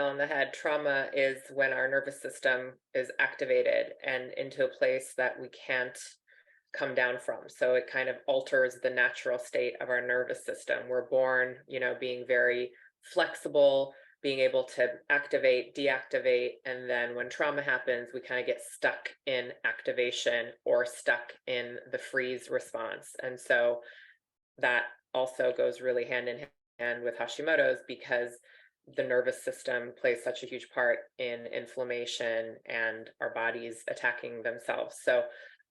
on the head. Trauma is when our nervous system is activated and into a place that we can't come down from. So it kind of alters the natural state of our nervous system. We're born, being very flexible, being able to activate, deactivate, and then when trauma happens, we kind of get stuck in activation or stuck in the freeze response. And so that also goes really hand in hand with Hashimoto's because the nervous system plays such a huge part in inflammation and our bodies attacking themselves. So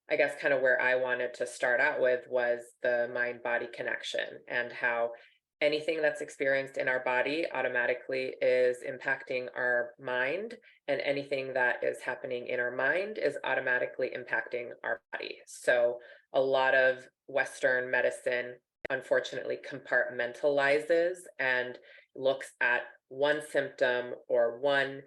I guess kind of where I wanted to start out with was the mind-body connection and how anything that's experienced in our body automatically is impacting our mind, and anything that is happening in our mind is automatically impacting our body. So a lot of Western medicine unfortunately compartmentalizes and looks at one symptom or one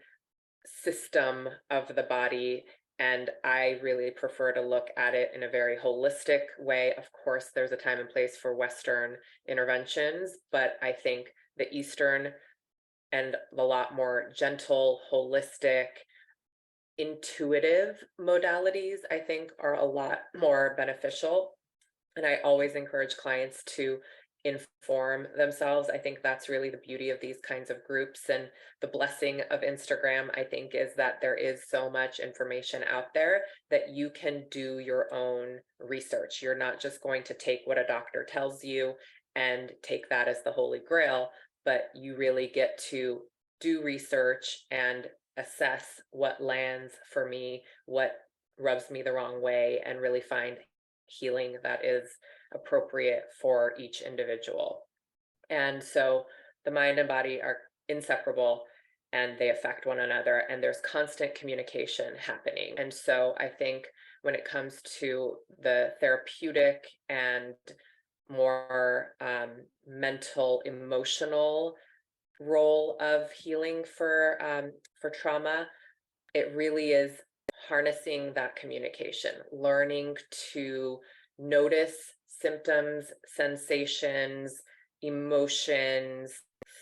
system of the body, and I really prefer to look at it in a very holistic way. Of course, there's a time and place for Western interventions, but I think the Eastern and the lot more gentle, holistic, intuitive modalities, I think, are a lot more beneficial. And I always encourage clients to inform themselves. I think that's really the beauty of these kinds of groups, and the blessing of Instagram, I think, is that there is so much information out there that you can do your own research. You're not just going to take what a doctor tells you and take that as the holy grail, but you really get to do research and assess what lands for me, what rubs me the wrong way, and really find healing that is appropriate for each individual. And so the mind and body are inseparable and they affect one another, and there's constant communication happening. And so I think when it comes to the therapeutic and more mental, emotional role of healing for trauma, it really is harnessing that communication, learning to notice symptoms, sensations, emotions,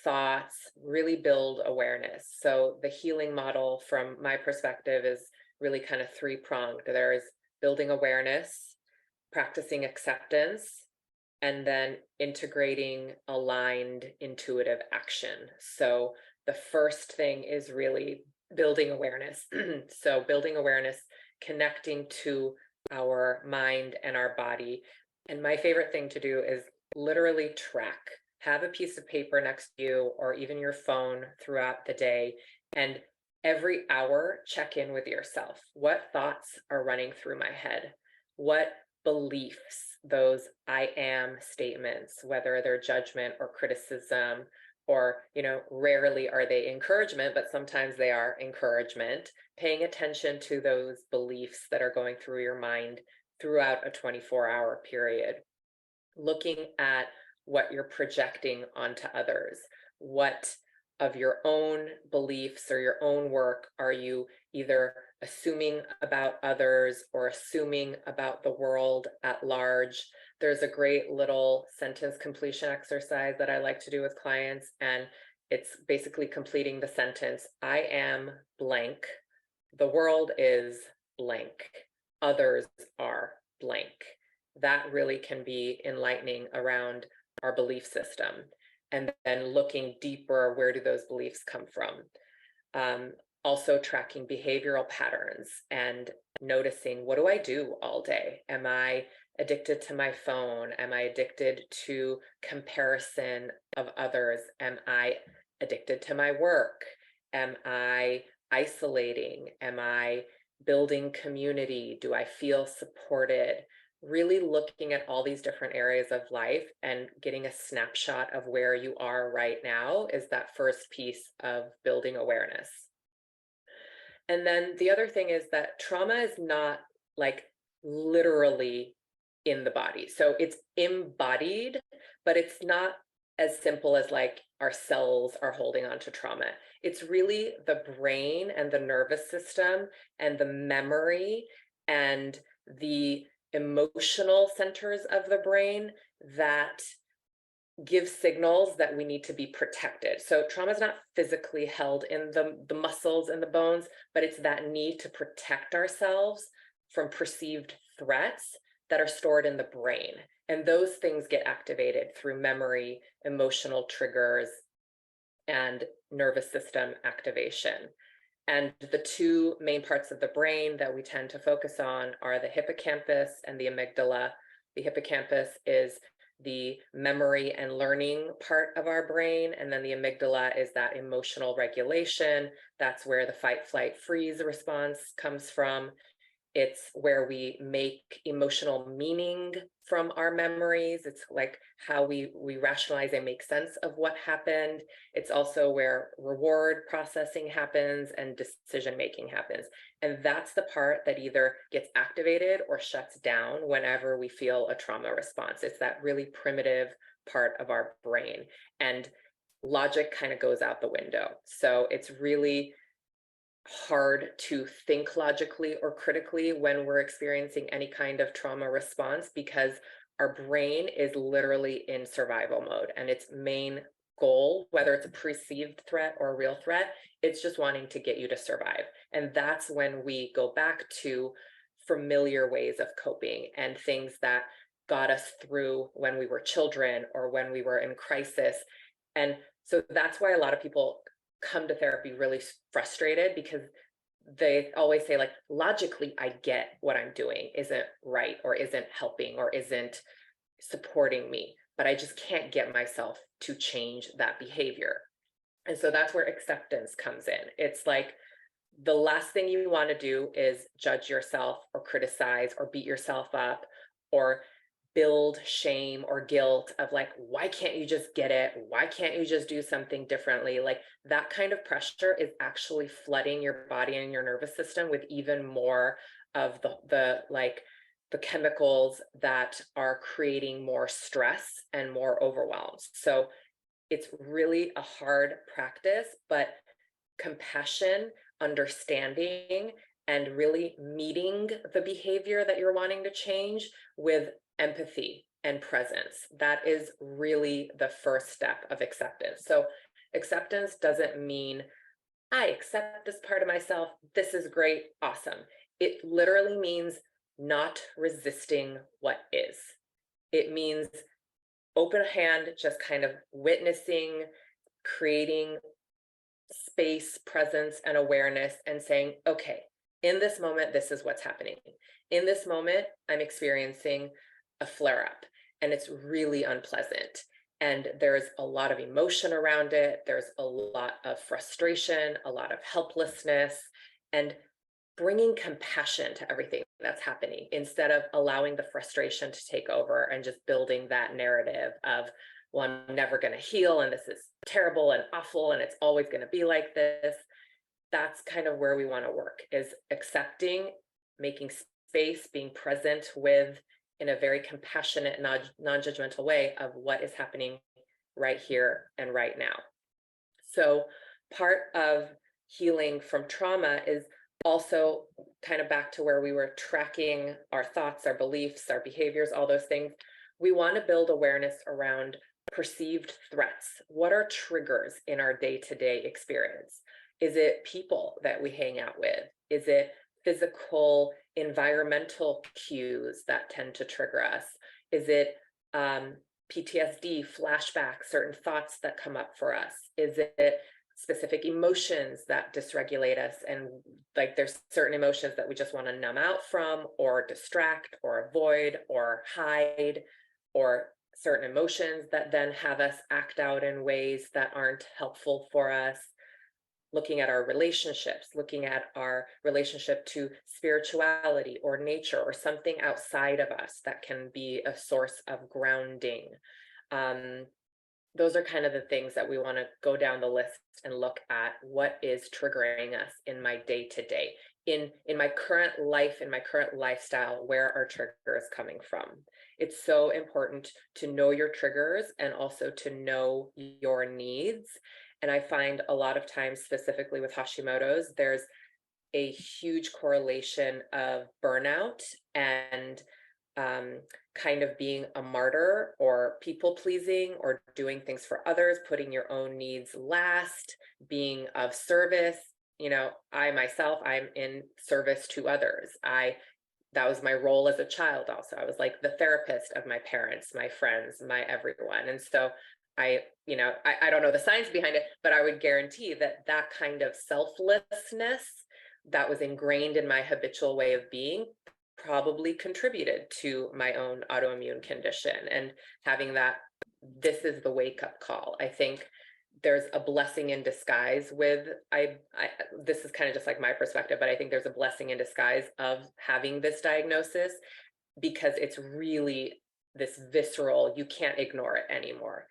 thoughts, really build awareness. So the healing model from my perspective is really kind of three-pronged. There's building awareness, practicing acceptance, and then integrating aligned intuitive action. So the first thing is really building awareness. So building awareness, connecting to our mind and our body. And my favorite thing to do is literally track. Have a piece of paper next to you or even your phone throughout the day, and every hour check in with yourself. What thoughts are running through my head? What beliefs, those I am statements, whether they're judgment or criticism, or, rarely are they encouragement, but sometimes they are encouragement. Paying attention to those beliefs that are going through your mind throughout a 24-hour period. Looking at what you're projecting onto others. What of your own beliefs or your own work are you either assuming about others or assuming about the world at large? There's a great little sentence completion exercise that I like to do with clients, and it's basically completing the sentence, I am blank, the world is blank, others are blank. That really can be enlightening around our belief system. And then looking deeper, where do those beliefs come from? Also tracking behavioral patterns and noticing, what do I do all day? Am I addicted to my phone? Am I addicted to comparison of others? Am I addicted to my work? Am I isolating? Am I building community? Do I feel supported? Really looking at all these different areas of life and getting a snapshot of where you are right now is that first piece of building awareness. And then the other thing is that trauma is not like literally in the body. So it's embodied, but it's not as simple as like our cells are holding on to trauma. It's really the brain and the nervous system and the memory and the emotional centers of the brain that give signals that we need to be protected. So trauma is not physically held in the muscles and the bones, but it's that need to protect ourselves from perceived threats that are stored in the brain. And those things get activated through memory, emotional triggers, and nervous system activation. And the two main parts of the brain that we tend to focus on are the hippocampus and the amygdala. The hippocampus is the memory and learning part of our brain. And then the amygdala is that emotional regulation. That's where the fight, flight, freeze response comes from. It's where we make emotional meaning from our memories. It's like how we rationalize and make sense of what happened. It's also where reward processing happens and decision making happens. And that's the part that either gets activated or shuts down whenever we feel a trauma response. It's that really primitive part of our brain. And logic kind of goes out the window. So it's really hard to think logically or critically when we're experiencing any kind of trauma response, because our brain is literally in survival mode, and its main goal, whether it's a perceived threat or a real threat, it's just wanting to get you to survive. And that's when we go back to familiar ways of coping and things that got us through when we were children or when we were in crisis. And so that's why a lot of people come to therapy really frustrated, because they always say, like, logically I get what I'm doing isn't right or isn't helping or isn't supporting me, but I just can't get myself to change that behavior. And so that's where acceptance comes in. It's like the last thing you want to do is judge yourself or criticize or beat yourself up or build shame or guilt of, like, why can't you just get it? Why can't you just do something differently? Like, that kind of pressure is actually flooding your body and your nervous system with even more of the chemicals that are creating more stress and more overwhelm. So it's really a hard practice, but compassion, understanding, and really meeting the behavior that you're wanting to change with empathy and presence. That is really the first step of acceptance. So acceptance doesn't mean I accept this part of myself. This is great. Awesome. It literally means not resisting what is. It means open hand, just kind of witnessing, creating space, presence, and awareness, and saying, okay, in this moment, this is what's happening. In this moment, I'm experiencing a flare up, and it's really unpleasant. And there's a lot of emotion around it. There's a lot of frustration, a lot of helplessness, and bringing compassion to everything that's happening instead of allowing the frustration to take over and just building that narrative of, well, I'm never going to heal, and this is terrible and awful, and it's always going to be like this. That's kind of where we want to work, is accepting, making space, being present with, in a very compassionate, non-judgmental way, of what is happening right here and right now. So part of healing from trauma is also kind of back to where we were tracking our thoughts, our beliefs, our behaviors, all those things. We want to build awareness around perceived threats. What are triggers in our day-to-day experience? Is it people that we hang out with? Is it physical, environmental cues that tend to trigger us? Is it PTSD, flashbacks, certain thoughts that come up for us? Is it specific emotions that dysregulate us, and like there's certain emotions that we just want to numb out from or distract or avoid or hide, or certain emotions that then have us act out in ways that aren't helpful for us? Looking at our relationships, looking at our relationship to spirituality or nature or something outside of us that can be a source of grounding. Those are kind of the things that we want to go down the list and look at. What is triggering us in my day-to-day, in my current life, in my current lifestyle? Where are triggers coming from? It's so important to know your triggers and also to know your needs. And I find a lot of times, specifically with Hashimoto's, there's a huge correlation of burnout and kind of being a martyr or people pleasing or doing things for others, putting your own needs last, being of service. I myself, I'm in service to others. That was my role as a child also. I was like the therapist of my parents, my friends, my everyone. And so I don't know the science behind it, but I would guarantee that that kind of selflessness that was ingrained in my habitual way of being probably contributed to my own autoimmune condition. And having that, this is the wake up call. I think there's a blessing in disguise with this is kind of just like my perspective, but I think there's a blessing in disguise of having this diagnosis, because it's really this visceral, you can't ignore it anymore.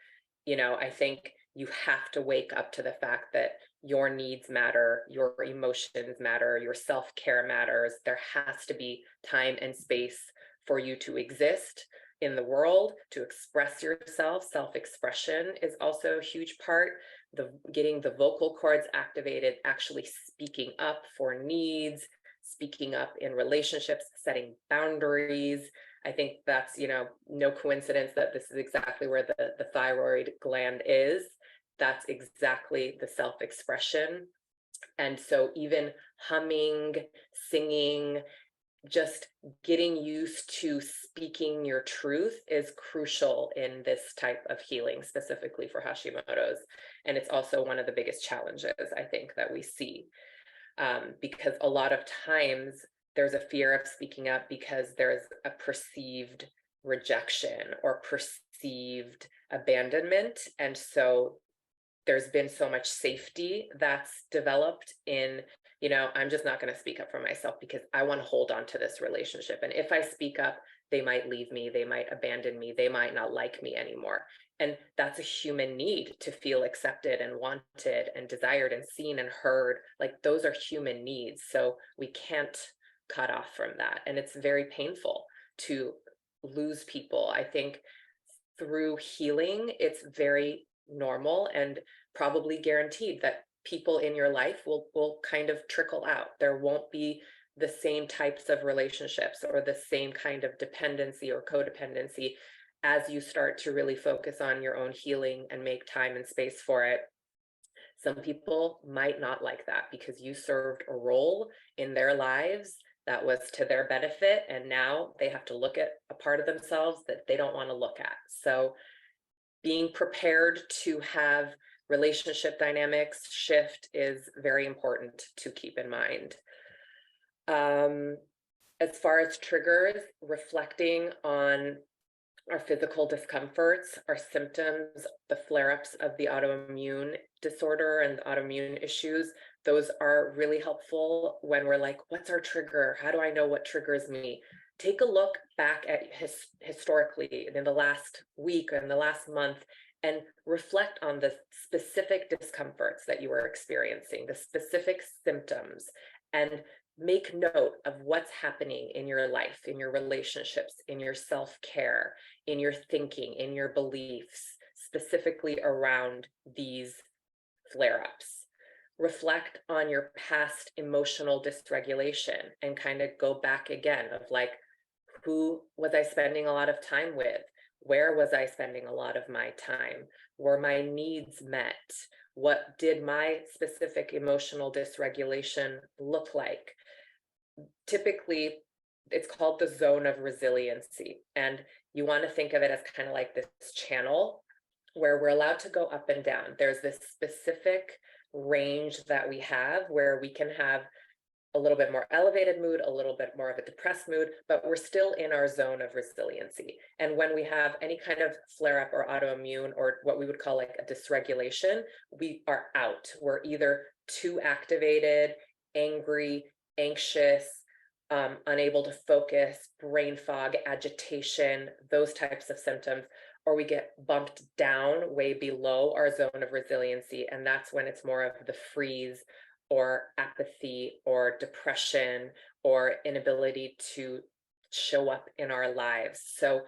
I think you have to wake up to the fact that your needs matter, your emotions matter, your self-care matters. There has to be time and space for you to exist in the world, to express yourself. Self-expression is also a huge part. Getting the vocal cords activated, actually speaking up for needs, speaking up in relationships, setting boundaries. I think that's, no coincidence that this is exactly where the thyroid gland is. That's exactly the self-expression. And so even humming, singing, just getting used to speaking your truth is crucial in this type of healing, specifically for Hashimoto's. And it's also one of the biggest challenges, I think, that we see, because a lot of times there's a fear of speaking up because there's a perceived rejection or perceived abandonment. And so there's been so much safety that's developed in, I'm just not going to speak up for myself because I want to hold on to this relationship. And if I speak up, they might leave me, they might abandon me, they might not like me anymore. And that's a human need to feel accepted and wanted and desired and seen and heard. Like, those are human needs. So we can't cut off from that. And it's very painful to lose people. I think through healing, it's very normal and probably guaranteed that people in your life will kind of trickle out. There won't be the same types of relationships or the same kind of dependency or codependency as you start to really focus on your own healing and make time and space for it. Some people might not like that because you served a role in their lives that was to their benefit, and now they have to look at a part of themselves that they don't want to look at. So being prepared to have relationship dynamics shift is very important to keep in mind. As far as triggers, reflecting on our physical discomforts, our symptoms, the flare-ups of the autoimmune disorder and the autoimmune issues, those are really helpful when we're like, what's our trigger? How do I know what triggers me? Take a look back at historically in the last week and the last month and reflect on the specific discomforts that you were experiencing, the specific symptoms, and make note of what's happening in your life, in your relationships, in your self-care, in your thinking, in your beliefs, specifically around these flare-ups. Reflect on your past emotional dysregulation and kind of go back again of like, who was I spending a lot of time with? Where was I spending a lot of my time? Were my needs met? What did my specific emotional dysregulation look like? Typically, it's called the zone of resiliency. And you want to think of it as kind of like this channel where we're allowed to go up and down. There's this specific range that we have where we can have a little bit more elevated mood, a little bit more of a depressed mood, but we're still in our zone of resiliency. And when we have any kind of flare up or autoimmune or what we would call like a dysregulation, we are out. We're either too activated, angry, anxious, unable to focus, brain fog, agitation, those types of symptoms, or we get bumped down way below our zone of resiliency. And that's when it's more of the freeze or apathy or depression or inability to show up in our lives. So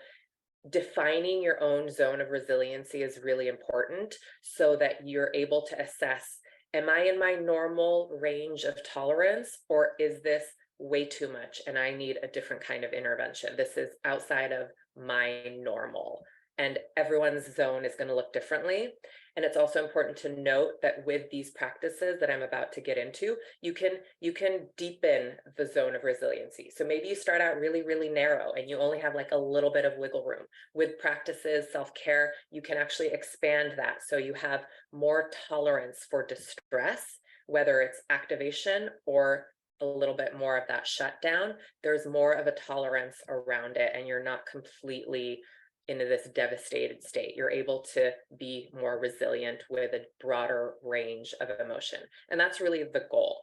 defining your own zone of resiliency is really important so that you're able to assess, am I in my normal range of tolerance, or is this way too much and I need a different kind of intervention. This is outside of my normal. And everyone's zone is going to look differently. And it's also important to note that with these practices that I'm about to get into, you can deepen the zone of resiliency. So maybe you start out really, really narrow and you only have like a little bit of wiggle room. With practices, self-care, you can actually expand that. So you have more tolerance for distress, whether it's activation or a little bit more of that shutdown. There's more of a tolerance around it and you're not completely into this devastated state. You're able to be more resilient with a broader range of emotion. And that's really the goal.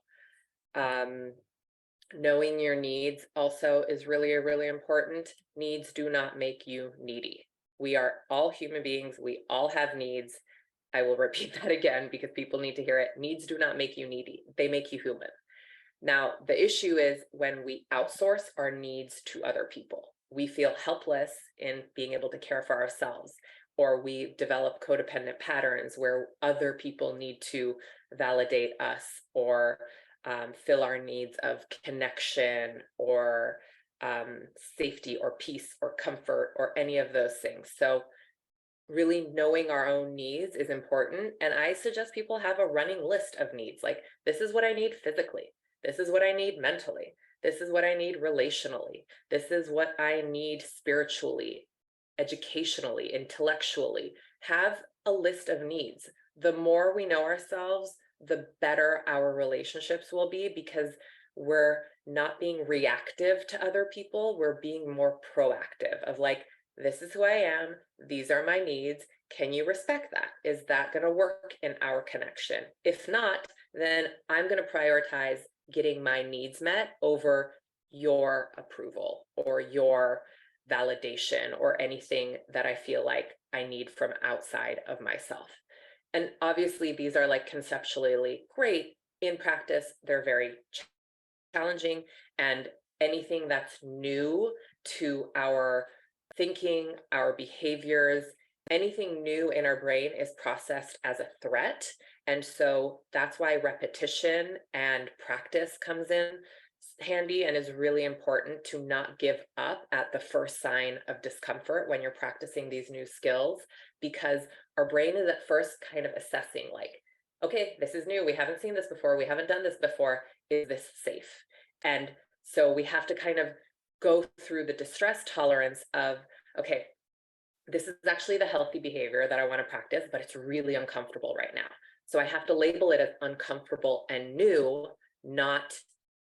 Knowing your needs also is really, really important. Needs do not make you needy. We are all human beings. We all have needs. I will repeat that again because people need to hear it. Needs do not make you needy. They make you human. Now, the issue is when we outsource our needs to other people. We feel helpless in being able to care for ourselves, or we develop codependent patterns where other people need to validate us or fill our needs of connection or safety or peace or comfort or any of those things. So really knowing our own needs is important. And I suggest people have a running list of needs. Like, this is what I need physically. This is what I need mentally. This is what I need relationally. This is what I need spiritually, educationally, intellectually. Have a list of needs. The more we know ourselves, the better our relationships will be because we're not being reactive to other people. We're being more proactive of like, this is who I am. These are my needs. Can you respect that? Is that going to work in our connection? If not, then I'm going to prioritize getting my needs met over your approval or your validation or anything that I feel like I need from outside of myself. And obviously these are like conceptually great. In practice, they're very challenging, and anything that's new to our thinking, our behaviors, anything new in our brain is processed as a threat. And so that's why repetition and practice comes in handy and is really important to not give up at the first sign of discomfort when you're practicing these new skills, because our brain is at first kind of assessing like, okay, this is new. We haven't seen this before. We haven't done this before. Is this safe? And so we have to kind of go through the distress tolerance of, okay, this is actually the healthy behavior that I want to practice, but it's really uncomfortable right now. So I have to label it as uncomfortable and new, not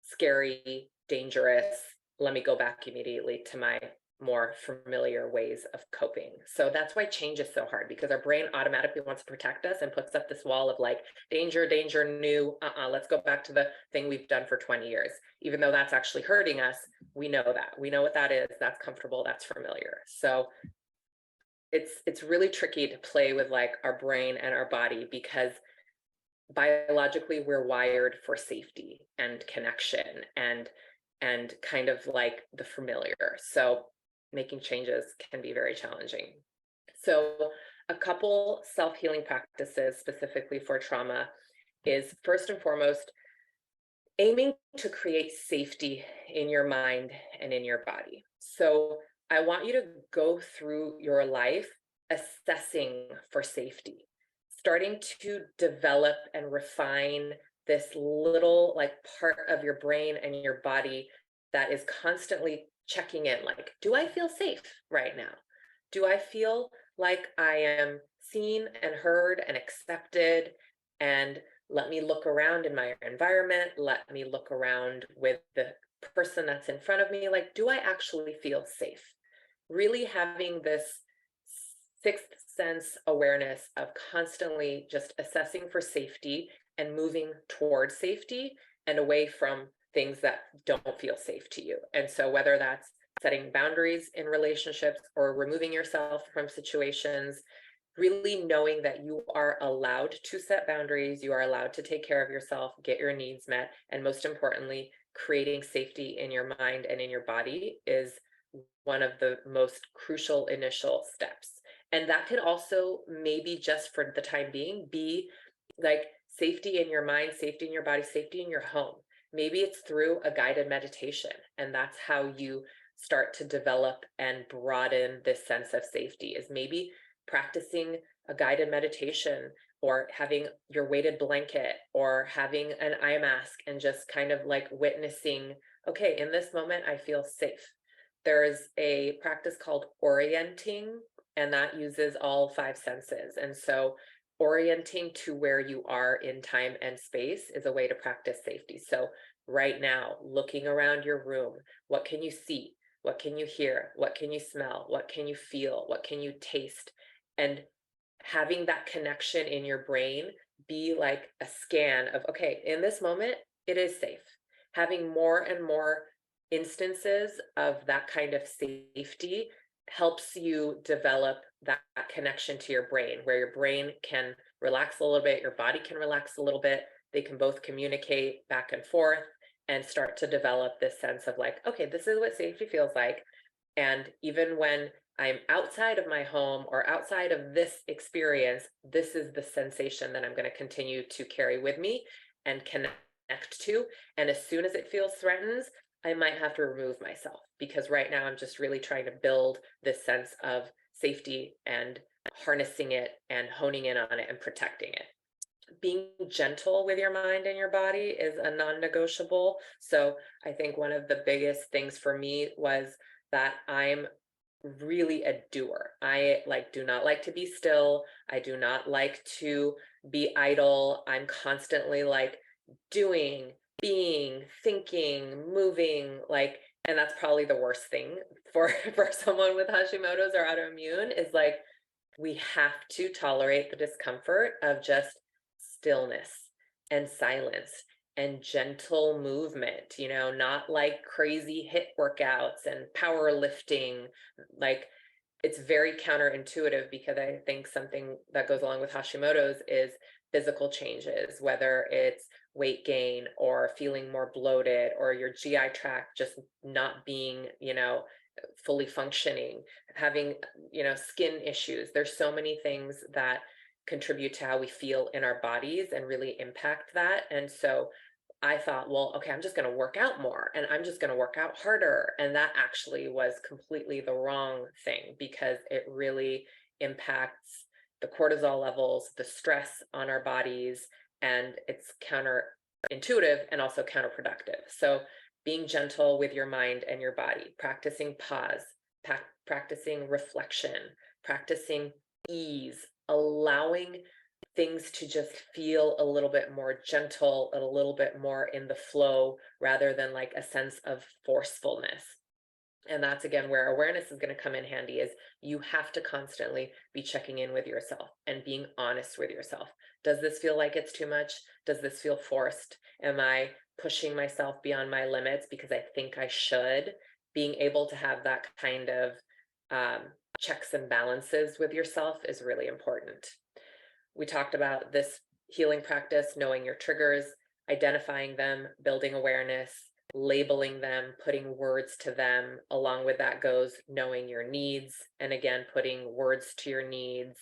scary, dangerous. Let me go back immediately to my more familiar ways of coping. So that's why change is so hard, because our brain automatically wants to protect us and puts up this wall of like, danger, danger, new, let's go back to the thing we've done for 20 years. Even though that's actually hurting us, we know that. We know what that is. That's comfortable, that's familiar. So it's really tricky to play with like our brain and our body, because biologically we're wired for safety and connection and kind of like the familiar. So making changes can be very challenging. So a couple self-healing practices specifically for trauma is, first and foremost, aiming to create safety in your mind and in your body. So I want you to go through your life assessing for safety, starting to develop and refine this little like part of your brain and your body that is constantly checking in, like, do I feel safe right now? Do I feel like I am seen and heard and accepted? And let me look around in my environment. Let me look around with the person that's in front of me. Like, do I actually feel safe? Really having this sixth sense awareness of constantly just assessing for safety and moving towards safety and away from things that don't feel safe to you. And so whether that's setting boundaries in relationships or removing yourself from situations, really knowing that you are allowed to set boundaries, you are allowed to take care of yourself, get your needs met, and most importantly, creating safety in your mind and in your body is one of the most crucial initial steps. And that could also, maybe just for the time being, be like safety in your mind, safety in your body, safety in your home. Maybe it's through a guided meditation, and that's how you start to develop and broaden this sense of safety, is maybe practicing a guided meditation, or having your weighted blanket, or having an eye mask, and just kind of like witnessing, okay, in this moment, I feel safe. There's a practice called orienting, and that uses all five senses. And so orienting to where you are in time and space is a way to practice safety. So right now, looking around your room, what can you see? What can you hear? What can you smell? What can you feel? What can you taste? And having that connection in your brain be like a scan of, okay, in this moment, it is safe. Having more and more instances of that kind of safety helps you develop that connection to your brain, where your brain can relax a little bit, your body can relax a little bit. They can both communicate back and forth and start to develop this sense of like, okay, this is what safety feels like. And even when I'm outside of my home or outside of this experience, this is the sensation that I'm going to continue to carry with me and connect to. And as soon as it feels threatened, I might have to remove myself, because right now I'm just really trying to build this sense of safety and harnessing it and honing in on it and protecting it. Being gentle with your mind and your body is a non-negotiable. So I think one of the biggest things for me was that I'm really a doer. I do not like to be still. I do not like to be idle. I'm constantly like doing, being, thinking, moving, and that's probably the worst thing for someone with Hashimoto's or autoimmune, is like, we have to tolerate the discomfort of just stillness and silence and gentle movement, not like crazy HIIT workouts and powerlifting. Like, it's very counterintuitive, because I think something that goes along with Hashimoto's is physical changes, whether it's weight gain or feeling more bloated, or your GI tract just not being, fully functioning, having, skin issues. There's so many things that contribute to how we feel in our bodies and really impact that. And so I thought, well, okay, I'm just going to work out more, and I'm just going to work out harder. And that actually was completely the wrong thing, because it really impacts the cortisol levels, the stress on our bodies, and it's counterintuitive and also counterproductive. So being gentle with your mind and your body, practicing pause, practicing reflection, practicing ease, allowing things to just feel a little bit more gentle and a little bit more in the flow, rather than like a sense of forcefulness. And that's again where awareness is going to come in handy, is you have to constantly be checking in with yourself and being honest with yourself. Does this feel like it's too much? Does this feel forced? Am I pushing myself beyond my limits because I think I should? Being able to have that kind of checks and balances with yourself is really important. We talked about this healing practice, knowing your triggers, identifying them, building awareness, labeling them, putting words to them. Along with that goes knowing your needs, and again, putting words to your needs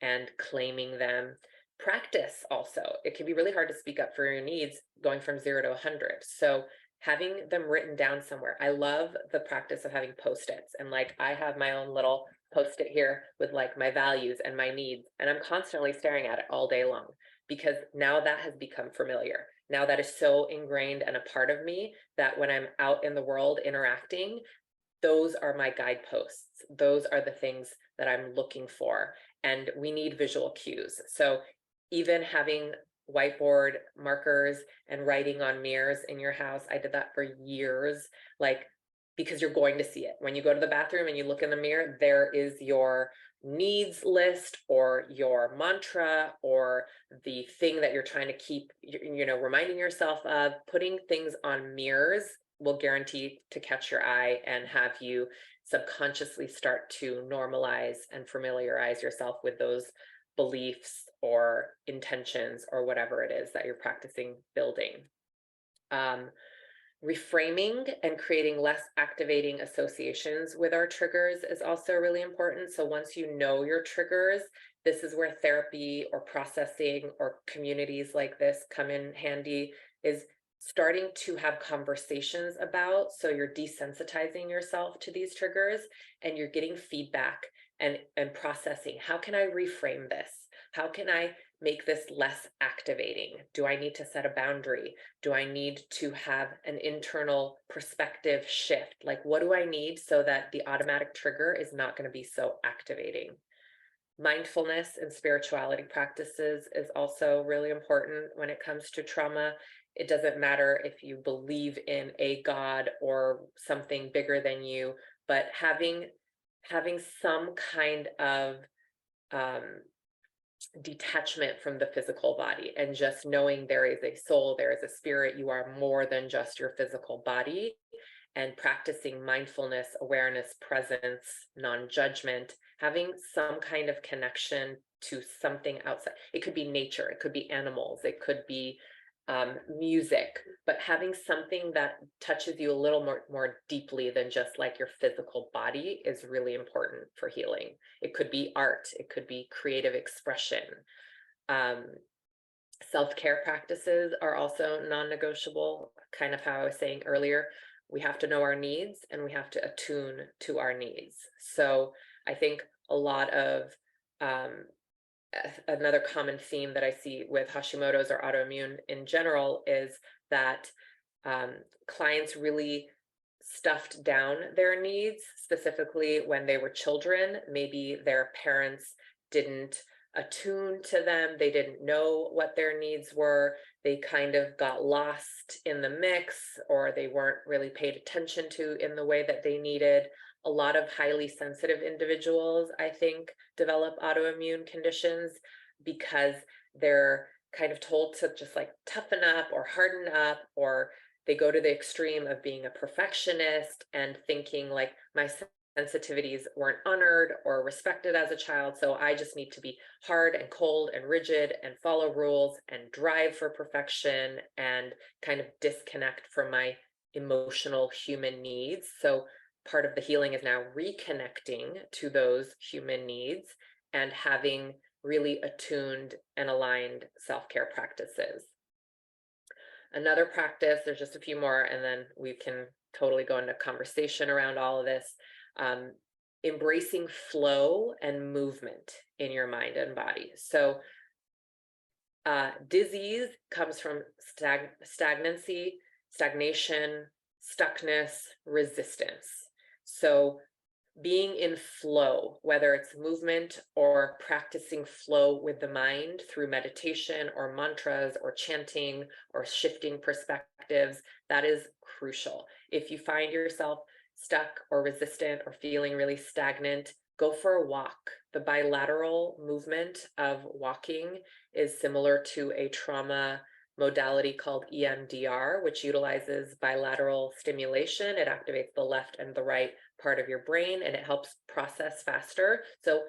and claiming them. Practice also. It can be really hard to speak up for your needs going from 0 to 100. So having them written down somewhere. I love the practice of having Post-its, and I have my own little Post-it here with my values and my needs, and I'm constantly staring at it all day long, because now that has become familiar. Now that is so ingrained and a part of me that when I'm out in the world interacting, those are my guideposts. Those are the things that I'm looking for. And we need visual cues. So even having whiteboard markers and writing on mirrors in your house, I did that for years, because you're going to see it. When you go to the bathroom and you look in the mirror, there is your needs list, or your mantra, or the thing that you're trying to keep, reminding yourself of. Putting things on mirrors will guarantee to catch your eye and have you subconsciously start to normalize and familiarize yourself with those beliefs or intentions or whatever it is that you're practicing building. Reframing and creating less activating associations with our triggers is also really important. So once you know your triggers, this is where therapy or processing or communities like this come in handy, is starting to have conversations about, so you're desensitizing yourself to these triggers and you're getting feedback and processing. How can I reframe this? How can I make this less activating? Do I need to set a boundary? Do I need to have an internal perspective shift? Like, what do I need so that the automatic trigger is not going to be so activating? Mindfulness and spirituality practices is also really important when it comes to trauma. It doesn't matter if you believe in a god or something bigger than you, but having some kind of um, detachment from the physical body and just knowing there is a soul, there is a spirit, you are more than just your physical body, and practicing mindfulness, awareness, presence, non-judgment, having some kind of connection to something outside. It could be nature, it could be animals, it could be music, but having something that touches you a little more deeply than just like your physical body is really important for healing. It could be art, it could be creative expression. Um, Self-care practices are also non-negotiable, kind of how I was saying earlier. We have to know our needs and we have to attune to our needs. So I think a lot of um, another common theme that I see with Hashimoto's or autoimmune in general is that clients really stuffed down their needs, specifically when they were children. Maybe their parents didn't attune to them, they didn't know what their needs were, they kind of got lost in the mix, or they weren't really paid attention to in the way that they needed. A lot of highly sensitive individuals, I think, develop autoimmune conditions because they're kind of told to just like toughen up or harden up, or they go to the extreme of being a perfectionist and thinking like my sensitivities weren't honored or respected as a child, so I just need to be hard and cold and rigid and follow rules and drive for perfection and kind of disconnect from my emotional human needs. So part of the healing is now reconnecting to those human needs and having really attuned and aligned self-care practices. Another practice, there's just a few more, and then we can totally go into conversation around all of this. Embracing flow and movement in your mind and body. So disease comes from stagnancy, stagnation, stuckness, resistance. So being in flow, whether it's movement or practicing flow with the mind through meditation or mantras or chanting or shifting perspectives, that is crucial. If you find yourself stuck or resistant or feeling really stagnant, go for a walk. The bilateral movement of walking is similar to a trauma modality called EMDR, which utilizes bilateral stimulation. It activates the left and the right part of your brain and it helps process faster. So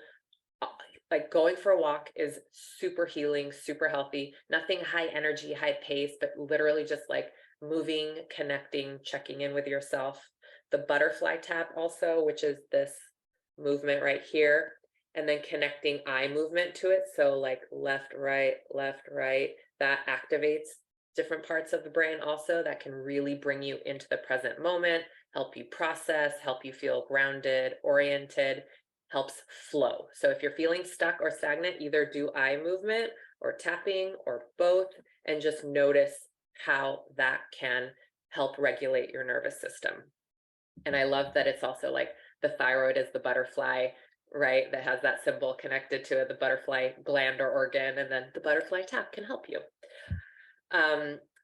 like going for a walk is super healing, super healthy, nothing high energy, high pace, but literally just like moving, connecting, checking in with yourself. The butterfly tap also, which is this movement right here, and then connecting eye movement to it. So like left, right, that activates different parts of the brain also that can really bring you into the present moment, help you process, help you feel grounded, oriented, helps flow. So if you're feeling stuck or stagnant, either do eye movement or tapping or both, and just notice how that can help regulate your nervous system. And I love that it's also like the thyroid is the butterfly, right? That has that symbol connected to it, the butterfly gland or organ, and then the butterfly tap can help you.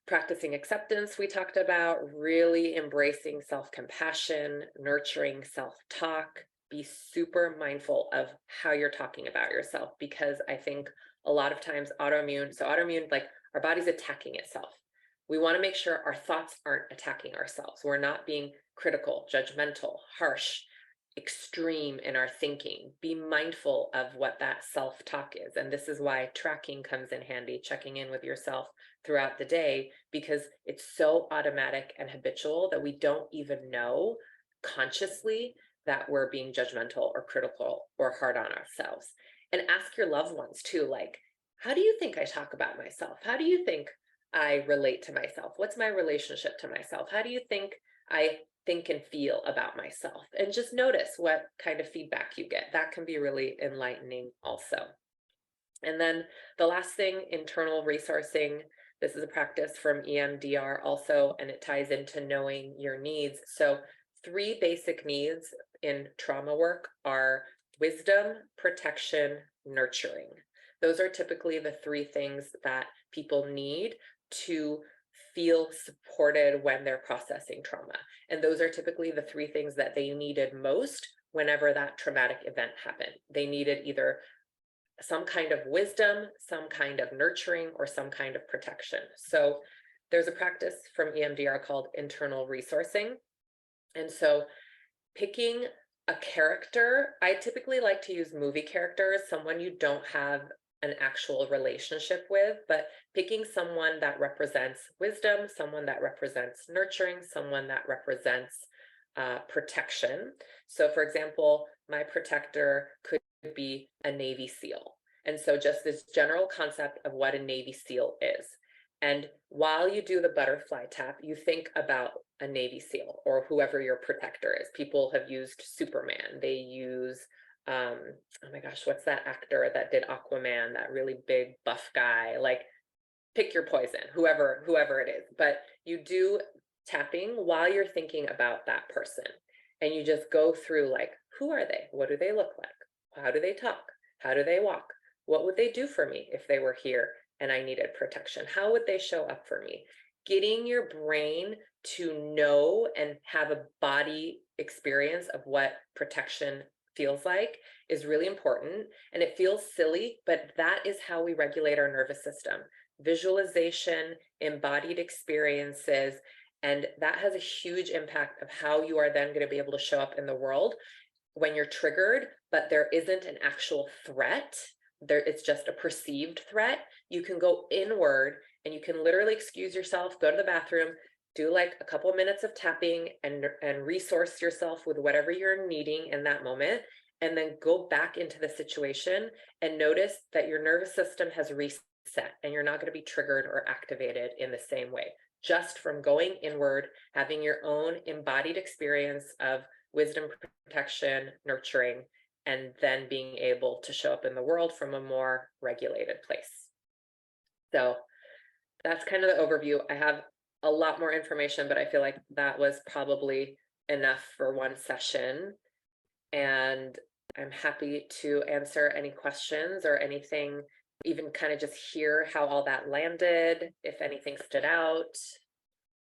Practicing acceptance, we talked about, really embracing self-compassion, nurturing self-talk, be super mindful of how you're talking about yourself, because I think a lot of times autoimmune, like our body's attacking itself. We want to make sure our thoughts aren't attacking ourselves. We're not being critical, judgmental, harsh, extreme in our thinking. Be mindful of what that self-talk is. And this is why tracking comes in handy, checking in with yourself throughout the day, because it's so automatic and habitual that we don't even know consciously that we're being judgmental or critical or hard on ourselves. And ask your loved ones too, like, how do you think I talk about myself? How do you think I relate to myself? What's my relationship to myself? How do you think I think and feel about myself? And just notice what kind of feedback you get. That can be really enlightening also. And then the last thing, internal resourcing. This is a practice from EMDR also, and it ties into knowing your needs. So, three basic needs in trauma work are wisdom, protection, nurturing. Those are typically the three things that people need to feel supported when they're processing trauma. And those are typically the three things that they needed most whenever that traumatic event happened. They needed either some kind of wisdom, some kind of nurturing, or some kind of protection. So there's a practice from EMDR called internal resourcing. And so picking a character, I typically like to use movie characters, someone you don't have an actual relationship with, but picking someone that represents wisdom, someone that represents nurturing, someone that represents protection. So for example, my protector could be a Navy SEAL. And so just this general concept of what a Navy SEAL is. And while you do the butterfly tap, you think about a Navy SEAL or whoever your protector is. People have used Superman. They use, oh my gosh, what's that actor that did Aquaman, that really big buff guy? Like, pick your poison, whoever it is. But you do tapping while you're thinking about that person. And you just go through like, who are they? What do they look like? How do they talk? How do they walk? What would they do for me if they were here and I needed protection? How would they show up for me? Getting your brain to know and have a body experience of what protection feels like is really important. And it feels silly, but that is how we regulate our nervous system. Visualization, embodied experiences, and that has a huge impact of how you are then going to be able to show up in the world when you're triggered, but there isn't an actual threat. It's just a perceived threat. You can go inward and you can literally excuse yourself, go to the bathroom, do like a couple of minutes of tapping and resource yourself with whatever you're needing in that moment, and then go back into the situation and notice that your nervous system has reset and you're not going to be triggered or activated in the same way, just from going inward, having your own embodied experience of wisdom, protection, nurturing, and then being able to show up in the world from a more regulated place. So that's kind of the overview. I have a lot more information, but I feel like that was probably enough for one session. And I'm happy to answer any questions or anything, even kind of just hear how all that landed, if anything stood out.